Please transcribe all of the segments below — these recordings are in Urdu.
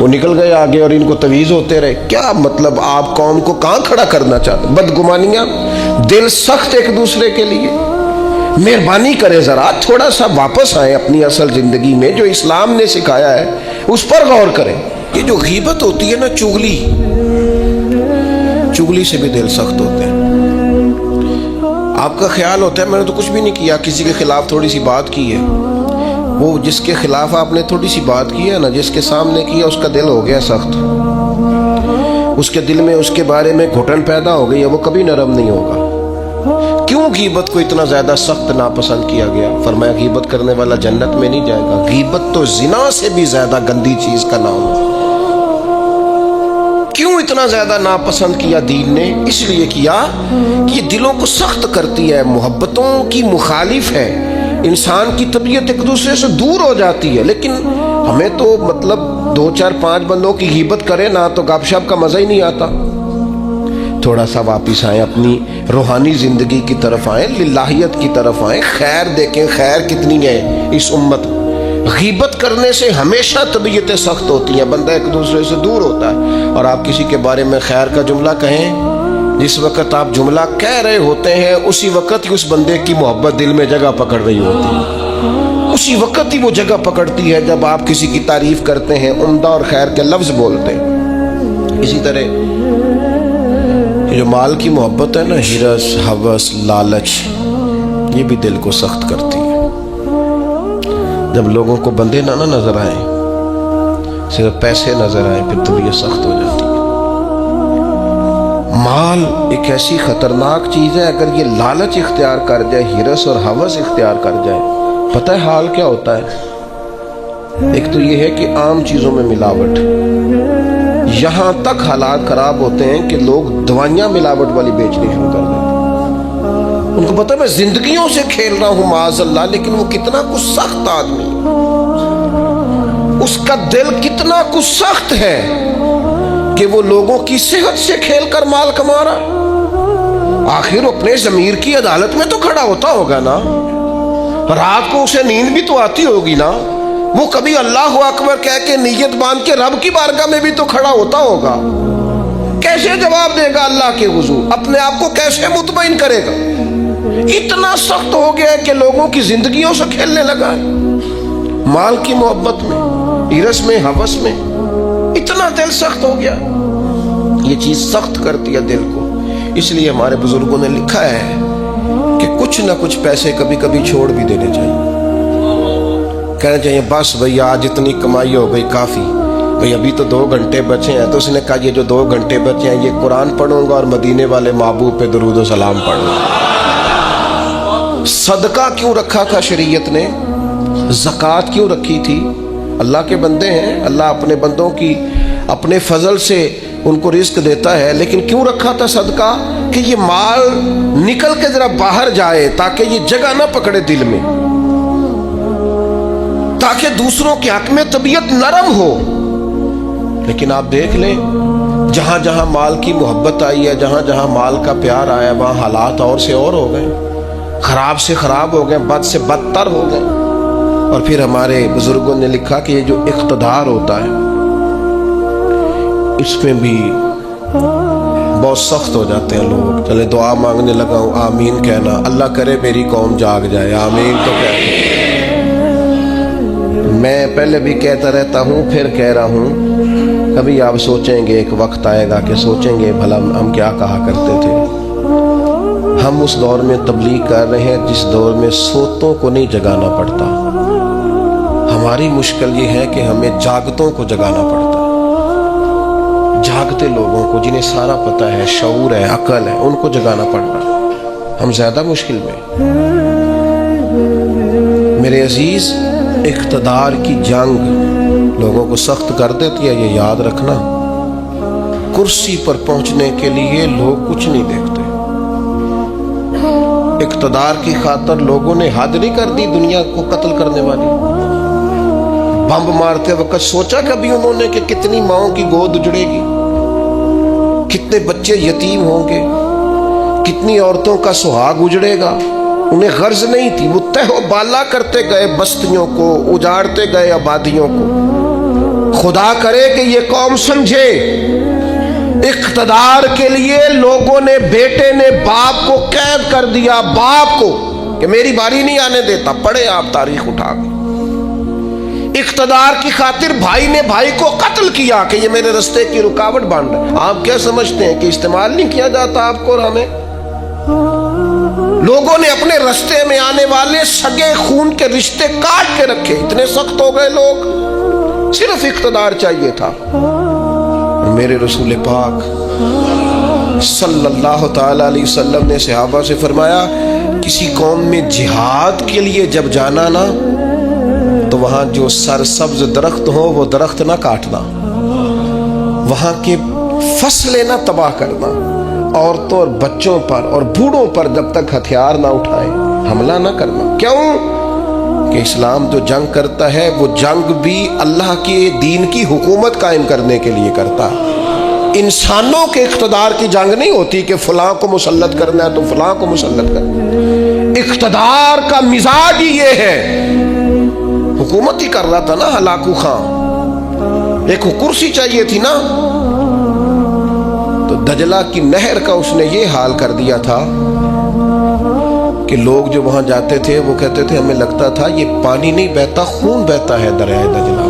وہ نکل گئے آگے اور ان کو تویز ہوتے رہے. کیا مطلب آپ قوم کو کہاں کھڑا کرنا چاہتے؟ بدگمانیاں، دل سخت ایک دوسرے کے لیے. مہربانی کریں ذرا تھوڑا سا واپس آئیں اپنی اصل زندگی میں، جو اسلام نے سکھایا ہے اس پر غور کریں. یہ جو غیبت ہوتی ہے نا، چغلی سے بھی دل سخت ہوتے ہیں. آپ کا خیال ہوتا ہے میں نے تو کچھ بھی نہیں کیا، کسی کے خلاف تھوڑی سی بات کی ہے. وہ جس کے خلاف آپ نے تھوڑی سی بات کی ہے نا، جس کے سامنے کیا اس کا دل ہو گیا سخت، اس کے دل میں اس کے بارے میں گھٹن پیدا ہو گئی ہے، وہ کبھی نرم نہیں ہوگا. کیوں غیبت کو اتنا زیادہ سخت ناپسند کیا گیا؟ فرمایا غیبت کرنے والا جنت میں نہیں جائے گا. غیبت تو زنا سے بھی زیادہ گندی چیز کا نام ہے. کیوں اتنا زیادہ ناپسند کیا دین نے؟ اس لیے کیا کہ یہ دلوں کو سخت کرتی ہے، محبتوں کی مخالف ہے، انسان کی طبیعت ایک دوسرے سے دور ہو جاتی ہے. لیکن ہمیں تو مطلب 2 4 5 بندوں کی غیبت کرے نا تو گپ شپ کا مزہ ہی نہیں آتا. تھوڑا سا واپس آئیں، اپنی روحانی زندگی کی طرف آئیں، للہیت کی طرف آئیں، خیر دیکھیں. خیر کتنی ہے اس امت. غیبت کرنے سے ہمیشہ طبیعتیں سخت ہوتی ہیں، بندہ ایک دوسرے سے دور ہوتا ہے. اور آپ کسی کے بارے میں خیر کا جملہ کہیں، جس وقت آپ جملہ کہہ رہے ہوتے ہیں اسی وقت ہی اس بندے کی محبت دل میں جگہ پکڑ رہی ہوتی ہے. اسی وقت ہی وہ جگہ پکڑتی ہے جب آپ کسی کی تعریف کرتے ہیں، عمدہ اور خیر کے لفظ بولتے ہیں. اسی طرح جو مال کی محبت ہے نا، ہرس، ہوس، لالچ، یہ بھی دل کو سخت کرتی ہے. جب لوگوں کو بندے نہ نظر آئیں، صرف پیسے نظر آئیں، پھر طبیعت سخت ہو جاتی ہے. مال ایک ایسی خطرناک چیز ہے، اگر یہ لالچ اختیار کر جائے، ہرس اور ہوس اختیار کر جائے، پتہ ہے حال کیا ہوتا ہے؟ ایک تو یہ ہے کہ عام چیزوں میں ملاوٹ، یہاں تک حالات خراب ہوتے ہیں کہ لوگ دوائیاں ملاوٹ والی بیچنی شروع کر دیتے ہیں. ان کو پتہ ہے میں زندگیوں سے کھیل رہا ہوں معاذ اللہ، لیکن وہ کتنا کچھ سخت آدمی، اس کا دل کتنا کچھ سخت ہے کہ وہ لوگوں کی صحت سے کھیل کر مال کما رہا. آخر اپنے ضمیر کی عدالت میں تو کھڑا ہوتا ہوگا نا، رات کو اسے نیند بھی تو آتی ہوگی نا. وہ کبھی اللہ اکبر کہہ کے نیت باندھ کے رب کی بارگاہ میں بھی تو کھڑا ہوتا ہوگا. کیسے جواب دے گا اللہ کے حضور؟ اپنے آپ کو کیسے مطمئن کرے گا؟ اتنا سخت ہو گیا ہے کہ لوگوں کی زندگیوں سے کھیلنے لگا ہے. مال کی محبت میں، ہرس میں، ہوس میں اتنا دل سخت ہو گیا. یہ چیز سخت کرتی ہے دل کو. اس لیے ہمارے بزرگوں نے لکھا ہے کہ کچھ نہ کچھ پیسے کبھی کبھی چھوڑ بھی دینے چاہیے. کہنا چاہیے بس بھئی آج اتنی کمائی ہو گئی کافی، بھئی ابھی تو 2 گھنٹے بچے ہیں. تو اس نے کہا یہ جو 2 گھنٹے بچے ہیں یہ قرآن پڑھوں گا اور مدینے والے محبوب پہ درود و سلام پڑھوں گا. صدقہ کیوں رکھا تھا شریعت نے؟ زکوٰۃ کیوں رکھی تھی؟ اللہ کے بندے ہیں، اللہ اپنے بندوں کی اپنے فضل سے ان کو رزق دیتا ہے، لیکن کیوں رکھا تھا صدقہ؟ کہ یہ مال نکل کے ذرا باہر جائے تاکہ یہ جگہ نہ پکڑے دل میں، تاکہ دوسروں کے حق میں طبیعت نرم ہو. لیکن آپ دیکھ لیں جہاں جہاں مال کی محبت آئی ہے، جہاں جہاں مال کا پیار آیا، وہاں حالات اور سے اور ہو گئے، خراب سے خراب ہو گئے، بد سے بدتر ہو گئے. اور پھر ہمارے بزرگوں نے لکھا کہ یہ جو اقتدار ہوتا ہے اس میں بھی بہت سخت ہو جاتے ہیں لوگ. چلے دعا مانگنے لگا ہوں، آمین کہنا. اللہ کرے میری قوم جاگ جائے، آمین تو کہنا. میں پہلے بھی کہتا رہتا ہوں، پھر کہہ رہا ہوں، کبھی آپ سوچیں گے، ایک وقت آئے گا کہ سوچیں گے بھلا ہم کیا کہا کرتے تھے. ہم اس دور میں تبلیغ کر رہے ہیں جس دور میں سوتوں کو نہیں جگانا پڑتا. ہماری مشکل یہ ہے کہ ہمیں جاگتوں کو جگانا پڑتا ہے. جاگتے لوگوں کو جنہیں سارا پتہ ہے، شعور ہے، عقل ہے، ان کو جگانا پڑ رہا ہے. ہم زیادہ مشکل میں. میرے عزیز، اقتدار کی جنگ لوگوں کو سخت کر دیتی ہے، یہ یاد رکھنا. کرسی پر پہنچنے کے لیے لوگ کچھ نہیں دیکھتے. اقتدار کی خاطر لوگوں نے حد نہیں کر دی دنیا کو قتل کرنے والی. بم مارتے وقت سوچا کبھی انہوں نے کہ کتنی ماؤں کی گود اجڑے گی، کتنے بچے یتیم ہوں گے، کتنی عورتوں کا سہاگ اجڑے گا؟ انہیں غرض نہیں تھی. وہ تہ و بالا کرتے گئے بستیوں کو، اجاڑتے گئے آبادیوں کو، خدا کرے کہ یہ قوم سمجھے، اقتدار کے لیے لوگوں نے، بیٹے نے باپ کو قید کر دیا، باپ کو کہ میری باری نہیں آنے دیتا۔ پڑھے آپ تاریخ اٹھا کے، اقتدار کی خاطر بھائی نے بھائی کو قتل کیا کہ یہ میرے راستے کی رکاوٹ بن رہا ہے۔ آپ کیا سمجھتے ہیں کہ استعمال نہیں کیا جاتا آپ کو اور ہمیں؟ لوگوں نے اپنے راستے میں آنے والے سگے خون کے رشتے کاٹ کے رکھے، اتنے سخت ہو گئے لوگ، صرف اقتدار چاہیے تھا۔ میرے رسول پاک صلی اللہ تعالی علیہ وسلم نے صحابہ سے فرمایا، کسی قوم میں جہاد کے لیے جب جانا نا تو وہاں جو سرسبز درخت ہو وہ درخت نہ کاٹنا، وہاں کے فصلیں نہ تباہ کرنا، عورتوں اور بچوں پر اور بوڑھوں پر جب تک ہتھیار نہ اٹھائیں حملہ نہ کرنا۔ کیوں کہ اسلام جو جنگ کرتا ہے وہ جنگ بھی اللہ کے دین کی حکومت قائم کرنے کے لیے کرتا ہے۔ انسانوں کے اقتدار کی جنگ نہیں ہوتی کہ فلاں کو مسلط کرنا ہے تو فلاں کو مسلط کرنا ہے۔ اقتدار کا مزاج ہی یہ ہے۔ حکومت ہی کر رہا تھا نا ہلاکو خان، ایک کرسی چاہیے تھی نا، تو دجلہ کی نہر کا اس نے یہ حال کر دیا تھا کہ لوگ جو وہاں جاتے تھے وہ کہتے تھے ہمیں لگتا تھا یہ پانی نہیں بہتا، خون بہتا ہے دریائے دجلہ،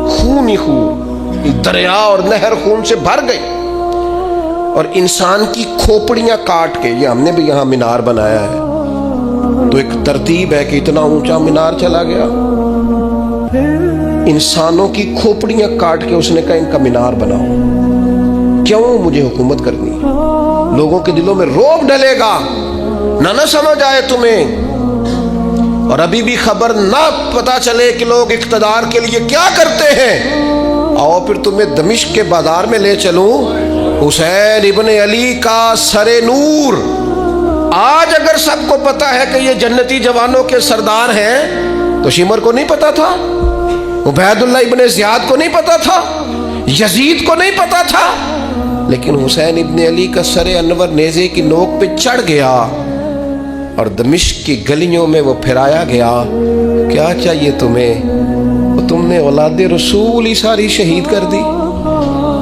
خون ہی خون، دریا اور نہر خون سے بھر گئی۔ اور انسان کی کھوپڑیاں کاٹ کے، یہ ہم نے بھی یہاں مینار بنایا ہے تو ایک ترتیب ہے کہ اتنا اونچا مینار چلا گیا، انسانوں کی کھوپڑیاں کاٹ کے اس نے کہا ان کا مینار بناؤ۔ کیوں؟ مجھے حکومت کرنی ہے، لوگوں کے دلوں میں رعب ڈلے گا، نہ سمجھ آئے تمہیں، اور ابھی بھی خبر نہ پتا چلے کہ لوگ اقتدار کے لیے کیا کرتے ہیں۔ آؤ پھر تمہیں دمشق کے بازار میں لے چلوں، حسین ابن علی کا سر نور، آج اگر سب کو پتا ہے کہ یہ جنتی جوانوں کے سردار ہیں تو شمر کو نہیں پتا تھا، عبید اللہ ابن زیاد کو نہیں پتا تھا، یزید کو نہیں پتا تھا، لیکن حسین ابن علی کا سر انور نیزے کی نوک پہ چڑھ گیا اور دمشق کی گلیوں میں وہ پھرایا گیا۔ کیا چاہیے تمہیں؟ تم نے اولاد رسول ہی ساری شہید کر دی،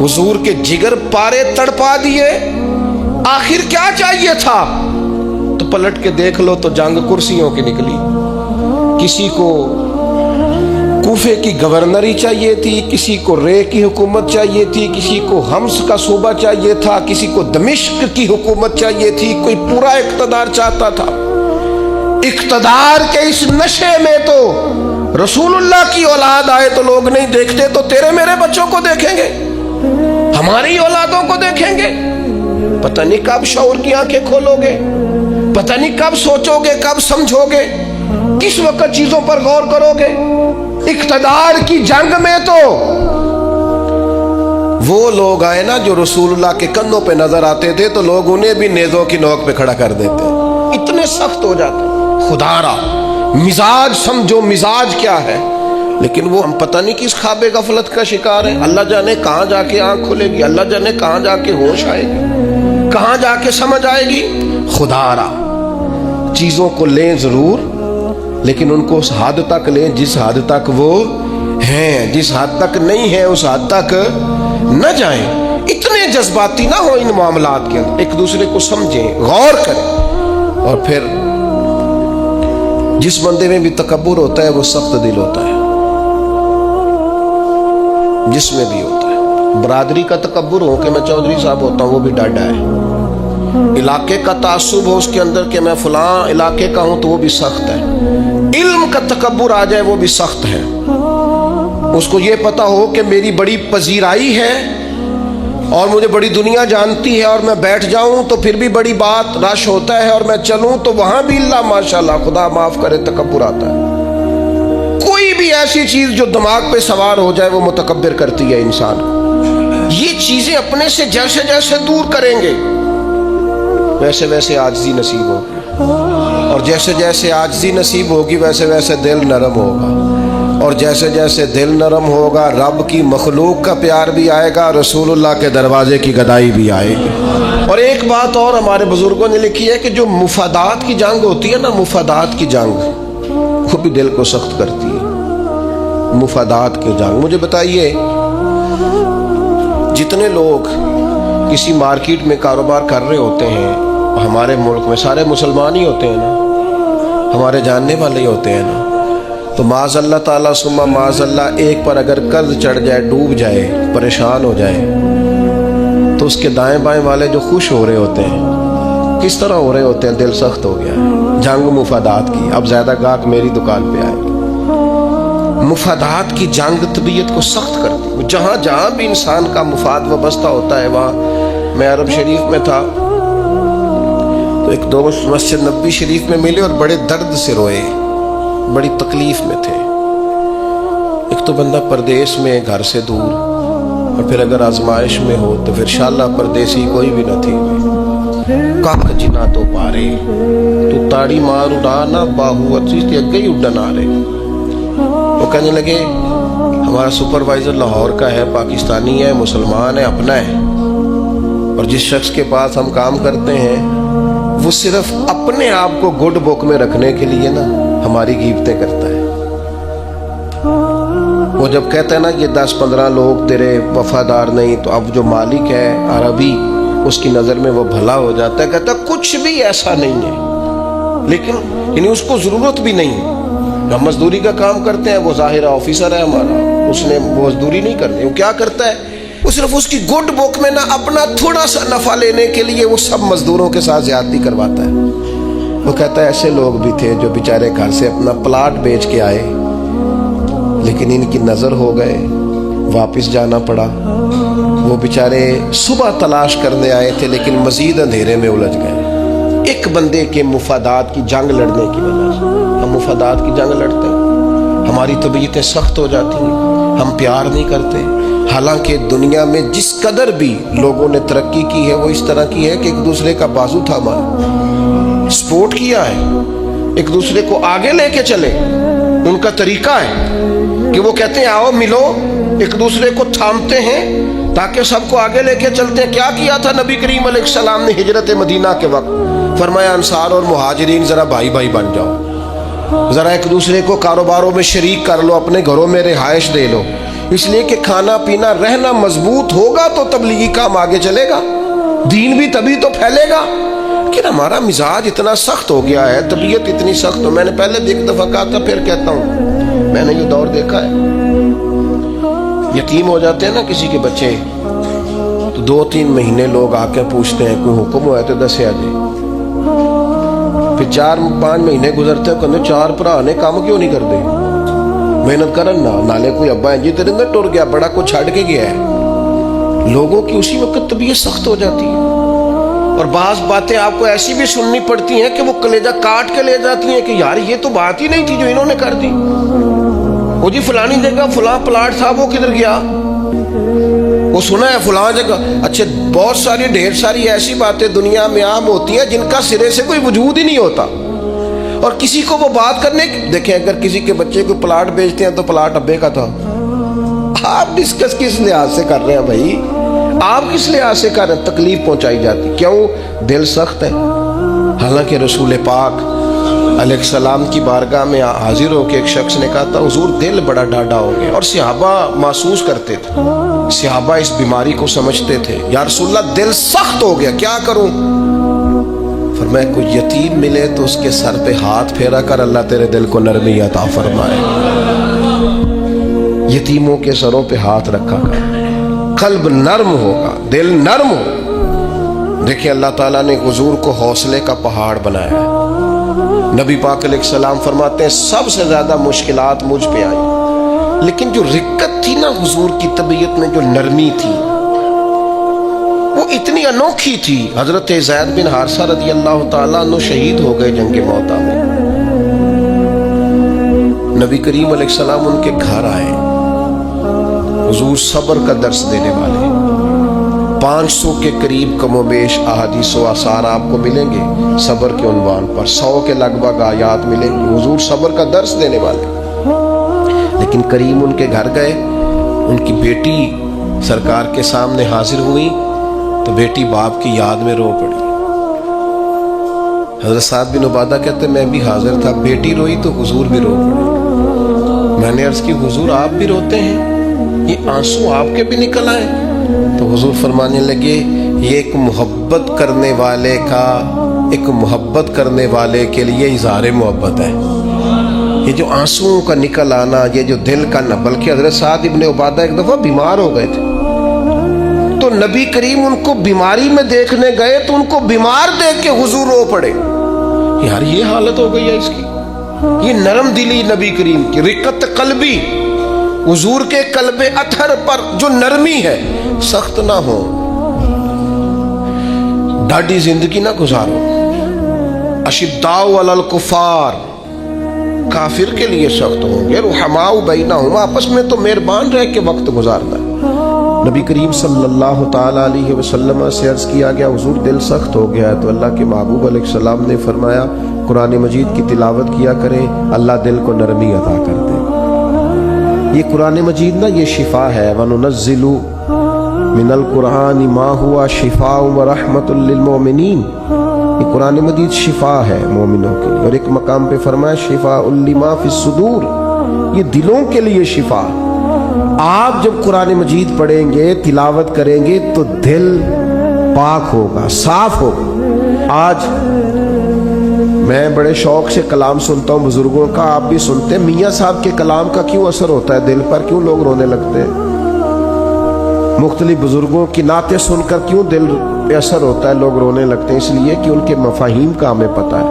حضور کے جگر پارے تڑپا دیے، آخر کیا چاہیے تھا؟ تو پلٹ کے دیکھ لو تو جنگ کرسیوں کی نکلی، کسی کو کوفے کی گورنری چاہیے تھی، کسی کو رے کی حکومت چاہیے تھی، کسی کو حمص کا صوبہ چاہیے تھا، کسی کو دمشق کی حکومت چاہیے تھی، کوئی پورا اقتدار چاہتا تھا۔ اقتدار کے اس نشے میں تو رسول اللہ کی اولاد آئے تو لوگ نہیں دیکھتے تو تیرے میرے بچوں کو دیکھیں گے، ہماری اولادوں کو دیکھیں گے۔ پتہ نہیں کب شعور کی آنکھیں کھولو گے، پتہ نہیں کب سوچو گے، کب سمجھو گے، کس وقت چیزوں پر غور کرو گے۔ اقتدار کی جنگ میں تو وہ لوگ آئے نا جو رسول اللہ کے کندھوں پہ نظر آتے تھے تو لوگ انہیں بھی نیزوں کی نوک پہ کھڑا کر دیتے، اتنے سخت ہو جاتے۔ خدا را مزاج سمجھو، مزاج کیا ہے۔ لیکن وہ ہم پتہ نہیں کس خواب غفلت کا شکار ہے، اللہ جانے کہاں جا کے آنکھ کھلے گی، اللہ جانے کہاں جا کے ہوش آئے گی، کہاں جا کے سمجھ آئے گی۔ خدا را چیزوں کو لیں ضرور، لیکن ان کو اس حد تک لیں جس حد تک وہ ہیں، جس حد تک نہیں ہے اس حد تک نہ جائیں۔ اتنے جذباتی نہ ہو ان معاملات کے اندر، ایک دوسرے کو سمجھیں، غور کریں۔ اور پھر جس بندے میں بھی تکبر ہوتا ہے وہ سخت دل ہوتا ہے، جس میں بھی ہوتا ہے۔ برادری کا تکبر ہو کہ میں چودھری صاحب ہوتا ہوں وہ بھی ڈاڈا ہے، علاقے کا تعصب ہو اس کے اندر کہ میں فلاں علاقے کا ہوں تو وہ بھی سخت ہے، علم کا تکبر آ جائے وہ بھی سخت ہے۔ اس کو یہ پتا ہو کہ میری بڑی پذیرائی ہے اور مجھے بڑی دنیا جانتی ہے اور میں بیٹھ جاؤں تو پھر بھی بڑی بات رش ہوتا ہے، اور میں چلوں تو وہاں بھی اللہ ماشاءاللہ خدا معاف کرے تکبر آتا ہے۔ کوئی بھی ایسی چیز جو دماغ پہ سوار ہو جائے وہ متکبر کرتی ہے انسان کو۔ یہ چیزیں اپنے سے جیسے جیسے دور کریں گے ویسے ویسے عاجزی نصیب ہوگی، اور جیسے جیسے عاجزی نصیب ہوگی ویسے ویسے دل نرم ہوگا، اور جیسے جیسے دل نرم ہوگا رب کی مخلوق کا پیار بھی آئے گا، رسول اللہ کے دروازے کی گدائی بھی آئے گی۔ اور ایک بات اور ہمارے بزرگوں نے لکھی ہے کہ جو مفادات کی جنگ ہوتی ہے نا، مفادات کی جنگ وہ بھی دل کو سخت کرتی ہے۔ مفادات کی جنگ. مجھے بتائیے جتنے لوگ کسی مارکیٹ میں کاروبار کر رہے ہوتے ہیں ہمارے ملک میں سارے مسلمان ہی ہوتے ہیں نا, ہمارے جاننے والے ہی ہوتے ہیں نا, تو معاذ اللہ تعالیٰ ثم معاذ اللہ ایک پر اگر قرض چڑھ جائے, ڈوب جائے, پریشان ہو جائے, تو اس کے دائیں بائیں والے جو خوش ہو رہے ہوتے ہیں کس طرح ہو رہے ہوتے ہیں؟ دل سخت ہو گیا ہے. جنگ مفادات کی. اب زیادہ گاہک میری دکان پہ آئے. مفادات کی جنگ طبیعت کو سخت کرتی. جہاں جہاں بھی انسان کا مفاد وابستہ ہوتا ہے وہاں. میں عرب شریف میں تھا تو ایک دوست مسجد نبوی شریف میں ملے اور بڑے درد سے روئے, بڑی تکلیف میں تھے. ایک تو بندہ پردیس میں گھر سے دور, اور پھر اگر آزمائش میں ہو تو پھر شاللہ پردیسی کوئی بھی نہ تھی. کاک جنا تو پارے تو تاڑی مار اڑانا باہو اچھی تے اگے ہی اڈن آ رہے. وہ کہنے لگے ہمارا سپروائزر لاہور کا ہے, پاکستانی ہے, مسلمان ہے, اپنا ہے, اور جس شخص کے پاس ہم کام کرتے ہیں وہ صرف اپنے آپ کو گڈ بک میں رکھنے کے لیے نا ہماری غیبتیں کرتا ہے. وہ جب کہتا ہے نا یہ 10-15 لوگ تیرے وفادار نہیں, تو اب جو مالک ہے عربی اس کی نظر میں وہ بھلا ہو جاتا ہے. کہتا ہے کچھ بھی ایسا نہیں ہے, لیکن یعنی اس کو ضرورت بھی نہیں ہے. ہم مزدوری کا کام کرتے ہیں, وہ ظاہر آفیسر ہے ہمارا, اس نے وہ مزدوری نہیں کرنی. وہ کیا کرتا ہے؟ وہ صرف اس کی گڈ بک میں نا اپنا تھوڑا سا نفع لینے کے لیے وہ سب مزدوروں کے ساتھ زیادتی کرواتا ہے. وہ کہتا ہے ایسے لوگ بھی تھے جو بیچارے گھر سے اپنا پلاٹ بیچ کے آئے, لیکن ان کی نظر ہو گئے, واپس جانا پڑا. وہ بیچارے صبح تلاش کرنے آئے تھے لیکن مزید اندھیرے میں الجھ گئے. ایک بندے کے مفادات کی جنگ لڑنے کی وجہ سے. ہم مفادات کی جنگ لڑتے ہیں, ہماری طبیعتیں سخت ہو جاتی ہیں, ہم پیار نہیں کرتے. حالانکہ دنیا میں جس قدر بھی لوگوں نے ترقی کی ہے وہ اس طرح کی ہے کہ ایک دوسرے کا بازو تھاما ہے, سپورٹ کیا ہے, ایک دوسرے کو آگے لے کے چلے. ان کا طریقہ ہے کہ وہ کہتے ہیں آؤ ملو, ایک دوسرے کو تھامتے ہیں تاکہ سب کو آگے لے کے چلتے ہیں. کیا کیا تھا نبی کریم علیہ السلام نے ہجرت مدینہ کے وقت؟ فرمایا انصار اور مہاجرین ذرا بھائی بھائی بن جاؤ, ذرا ایک دوسرے کو کاروباروں میں شریک کر لو, اپنے گھروں میں رہائش دے لو. اس لیے کہ کھانا پینا رہنا مضبوط ہوگا تو تبلیغی کام آگے چلے گا, دین بھی تبھی تو پھیلے گا. کہ ہمارا مزاج اتنا سخت ہو گیا ہے, طبیعت اتنی سخت ہو. میں نے پہلے بھی ایک دفعہ کہا تھا, پھر کہتا ہوں, میں نے یہ دور دیکھا ہے. یتیم ہو جاتے ہیں نا کسی کے بچے, تو 2-3 مہینے لوگ آ کے پوچھتے ہیں کوئی حکم ہوا ہے تو دسیا جی. پھر 4-5 مہینے گزرتے ہیں, کہتے 4 بھرا نے کام کیوں نہیں کرتے, محنت کرن نہ نالے کوئی ابا ہے جی تیرے اندر ٹر گیا, بڑا کچھ چھڑ کے گیا ہے. لوگوں کی اسی وقت طبیعت سخت ہو جاتی ہے, اور بعض باتیں آپ کو ایسی بھی سننی پڑتی ہیں کہ وہ کلیجہ کاٹ کے لے جاتی ہیں کہ یار یہ تو بات ہی نہیں تھی جو انہوں نے کر دی. وہ جی فلانی جگہ فلاں پلاٹ تھا, وہ کدھر گیا؟ وہ سنا ہے فلاں جگہ. اچھا, بہت ساری ڈھیر ساری ایسی باتیں دنیا میں عام ہوتی ہیں جن کا سرے سے کوئی وجود ہی نہیں ہوتا, اور کسی کو وہ بات کرنے کی. دیکھیں اگر کسی کے بچے کو پلاٹ بیچتے ہیں تو پلاٹ ابے کا تھا. آپ ڈسکس کس لحاظ سے کر رہے ہیں بھائی, آپ کس لحاظ سے کر رہے ہیں؟ تکلیف پہنچائی جاتی. کیوں؟ دل سخت ہے. حالانکہ رسول پاک علیہ السلام کی بارگاہ میں حاضر ہو کے ایک شخص نے کہا تھا حضور دل بڑا ڈاڈا ہو گیا, اور صحابہ محسوس کرتے تھے, صحابہ اس بیماری کو سمجھتے تھے. یا رسول اللہ دل سخت ہو گیا, کیا کروں؟ فرمایا کوئی یتیم ملے تو اس کے سر پہ ہاتھ پھیرا کر, اللہ تیرے دل کو نرمی عطا فرمائے. یتیموں کے سروں پہ ہاتھ رکھا کر, قلب نرم ہوگا, دل نرم ہو. دیکھیں اللہ تعالیٰ نے حضور کو حوصلے کا پہاڑ بنایا ہے. نبی پاک علیہ السلام فرماتے ہیں سب سے زیادہ مشکلات مجھ پہ آئی, لیکن جو رقت تھی نا حضور کی طبیعت میں, جو نرمی تھی وہ اتنی انوکھی تھی. حضرت زید بن حارثہ رضی اللہ تعالیٰ عنہ شہید ہو گئے جنگ موتا میں. نبی کریم علیہ السلام ان کے گھر آئے, حضور صبر کا درس دینے والے. 500 کے قریب کم و بیش احادیث و آثار آپ کو ملیں گے صبر کے عنوان پر, 100 کے لگ بھگ آیات ملیں گے. حضور صبر کا درس دینے والے. لیکن کریم ان کے گھر گئے, ان کی بیٹی سرکار کے سامنے حاضر ہوئی تو بیٹی باپ کی یاد میں رو پڑی. حضرت سعد بن عبادہ کہتے میں بھی حاضر تھا, بیٹی روئی تو حضور بھی رو پڑے. میں نے عرض کی حضور آپ بھی روتے ہیں، یہ آنسو آپ کے بھی نکل آئے؟ تو حضور فرمانے لگے یہ ایک محبت کرنے والے کے لیے اظہار محبت ہے۔ یہ جو آنسوؤں کا نکل آنا، یہ جو دل کا نہ، بلکہ حضرت سعد ابن عبادہ ایک دفعہ بیمار ہو گئے تھے، تو نبی کریم ان کو بیماری میں دیکھنے گئے تو ان کو بیمار دیکھ کے حضور رو پڑے۔ یار یہ حالت ہو گئی ہے اس کی، یہ نرم دلی نبی کریم کی، رقت قلبی، حضور کے قلب اطہر پر جو نرمی ہے، سخت نہ ہو، ڈاڈی زندگی نہ گزارو۔ اشداء علی الکفار، کافر کے لیے سخت ہوں گے، رحماء بینہم، آپس میں تو مہربان رہ کے وقت گزارنا ہے۔ نبی کریم صلی اللہ تعالی علیہ وسلم سے عرض کیا گیا حضور دل سخت ہو گیا ہے، تو اللہ کے محبوب علیہ السلام نے فرمایا قرآن مجید کی تلاوت کیا کریں، اللہ دل کو نرمی عطا کر دے۔ یہ قرآن مجید نا یہ شفا ہے، وَنُنَزِّلُ مِنَ الْقُرْآنِ مَا هُوَ شِفَاءٌ وَرَحْمَةٌ لِّلْمُؤْمِنِينَ، یہ قرآن مجید شفا ہے مومنوں کے لیے، اور ایک مقام پہ فرمایا شفاء لِمَا فِي الصُّدُورِ، یہ دلوں کے لیے شفا۔ آپ جب قرآن مجید پڑھیں گے، تلاوت کریں گے تو دل پاک ہوگا، صاف ہوگا۔ آج میں بڑے شوق سے کلام سنتا ہوں بزرگوں کا، آپ بھی سنتے ہیں، میاں صاحب کے کلام کا کیوں اثر ہوتا ہے دل پر، کیوں لوگ رونے لگتے ہیں؟ مختلف بزرگوں کی نعتیں سن کر کیوں دل پہ اثر ہوتا ہے، لوگ رونے لگتے ہیں؟ اس لیے کہ ان کے مفاہیم کا ہمیں پتہ ہے۔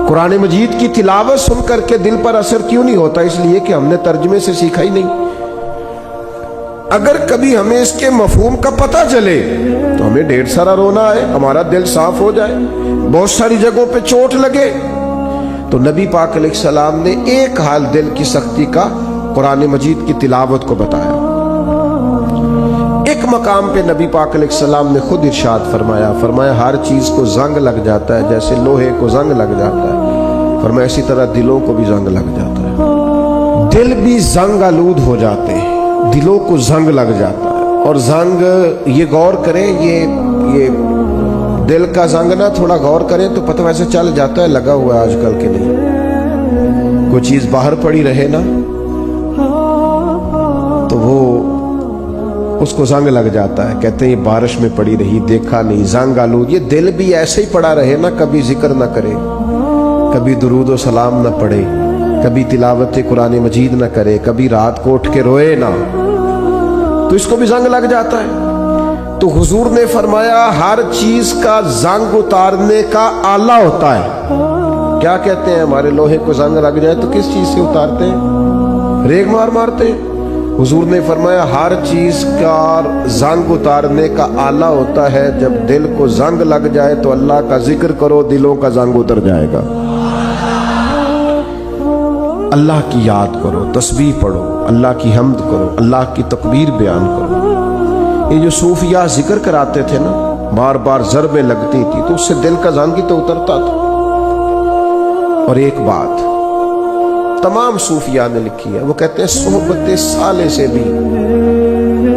قرآن مجید کی تلاوت سن کر کے دل پر اثر کیوں نہیں ہوتا؟ اس لیے کہ ہم نے ترجمے سے سیکھا ہی نہیں۔ اگر کبھی ہمیں اس کے مفہوم کا پتہ چلے تو ہمیں ڈھیر سارا رونا ہے، ہمارا دل صاف ہو جائے، بہت ساری جگہوں پہ چوٹ لگے۔ تو نبی پاک علیہ السلام نے ایک حال دل کی سختی کا قرآن مجید کی تلاوت کو بتایا۔ ایک مقام پہ نبی پاک علیہ السلام نے خود ارشاد فرمایا ہر چیز کو زنگ لگ جاتا ہے، جیسے لوہے کو زنگ لگ جاتا ہے، فرمایا اسی طرح دلوں کو بھی زنگ لگ جاتا ہے۔ دل بھی زنگ آلود ہو جاتے ہیں، دلوں کو زنگ لگ جاتا ہے۔ اور زنگ، یہ غور کریں، یہ دل کا زنگ نا تھوڑا غور کریں تو پتہ ویسے چل جاتا ہے لگا ہوا ہے آج کل کے نہیں۔ کوئی چیز باہر پڑی رہے نا تو وہ اس کو زنگ لگ جاتا ہے، کہتے ہیں یہ بارش میں پڑی رہی، دیکھا نہیں، زنگ آلود۔ یہ دل بھی ایسے ہی پڑا رہے نا، کبھی ذکر نہ کرے، کبھی درود و سلام نہ پڑھے، کبھی تلاوت قرآن مجید نہ کرے، کبھی رات کو اٹھ کے روئے نہ، تو اس کو بھی زنگ لگ جاتا ہے۔ تو حضور نے فرمایا ہر چیز کا زنگ اتارنے کا آلہ ہوتا ہے۔ کیا کہتے ہیں؟ ہمارے لوہے کو زنگ لگ جائے تو کس چیز سے اتارتے ہیں؟ ریگ مارتے ہیں۔ حضور نے فرمایا ہر چیز کا زنگ اتارنے کا آلہ ہوتا ہے، جب دل کو زنگ لگ جائے تو اللہ کا ذکر کرو، دلوں کا زنگ اتر جائے گا۔ اللہ کی یاد کرو، تسبیح پڑھو، اللہ کی حمد کرو، اللہ کی تکبیر بیان کرو۔ یہ جو صوفیاء ذکر کراتے تھے نا، بار بار ضربیں لگتی تھی تو اس سے دل کا زنگ ہی تو اترتا تھا۔ اور ایک بات تمام صوفیاء نے لکھی ہے، وہ کہتے ہیں صحبت صالح سے بھی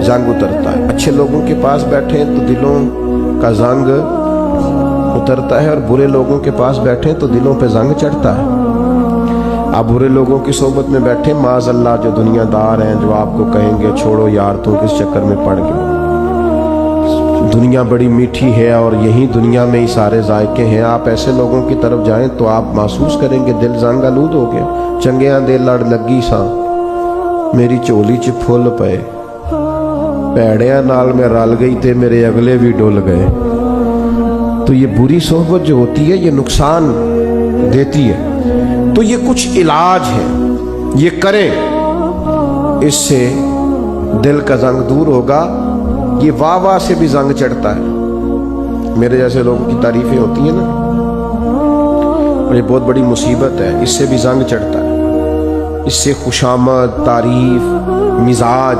زنگ اترتا ہے۔ اچھے لوگوں کے پاس بیٹھیں تو دلوں کا زنگ اترتا ہے، اور برے لوگوں کے پاس بیٹھیں تو دلوں پہ زنگ چڑھتا ہے۔ آپ برے لوگوں کی صحبت میں بیٹھیں، معاذ اللہ جو دنیا دار ہیں، جو آپ کو کہیں گے چھوڑو یار تو کس چکر میں پڑ گئے، دنیا بڑی میٹھی ہے اور یہی دنیا میں ہی سارے ذائقے ہیں، آپ ایسے لوگوں کی طرف جائیں تو آپ محسوس کریں گے دل زنگ آلود ہو گیا۔ چنگیاں دے لڑ لگی ساں میری چولی چ پھل پئے، پیڑیاں نال میں رل گئی تے میرے اگلے بھی ڈول گئے۔ تو یہ بری صحبت جو ہوتی ہے یہ نقصان دیتی ہے۔ تو یہ کچھ علاج ہے، یہ کریں، اس سے دل کا زنگ دور ہوگا۔ یہ واہ واہ سے بھی زنگ چڑھتا ہے، میرے جیسے لوگوں کی تعریفیں ہوتی ہیں نا، اور یہ بہت بڑی مصیبت ہے، اس سے بھی زنگ چڑھتا ہے۔ اس سے خوشامد، تعریف، مزاج،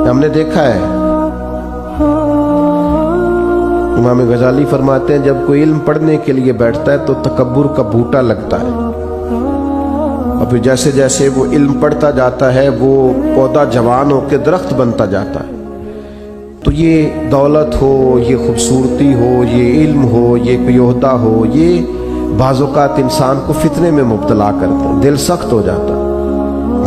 ہم نے دیکھا ہے۔ امام غزالی فرماتے ہیں جب کوئی علم پڑھنے کے لیے بیٹھتا ہے تو تکبر کا بوٹا لگتا ہے، اور پھر جیسے جیسے وہ علم پڑھتا جاتا ہے وہ پودا جوان ہو کے درخت بنتا جاتا ہے۔ تو یہ دولت ہو، یہ خوبصورتی ہو، یہ علم ہو، یہ کوئی عہدہ ہو، یہ بعض اوقات انسان کو فتنے میں مبتلا کرتا ہے، دل سخت ہو جاتا ہے۔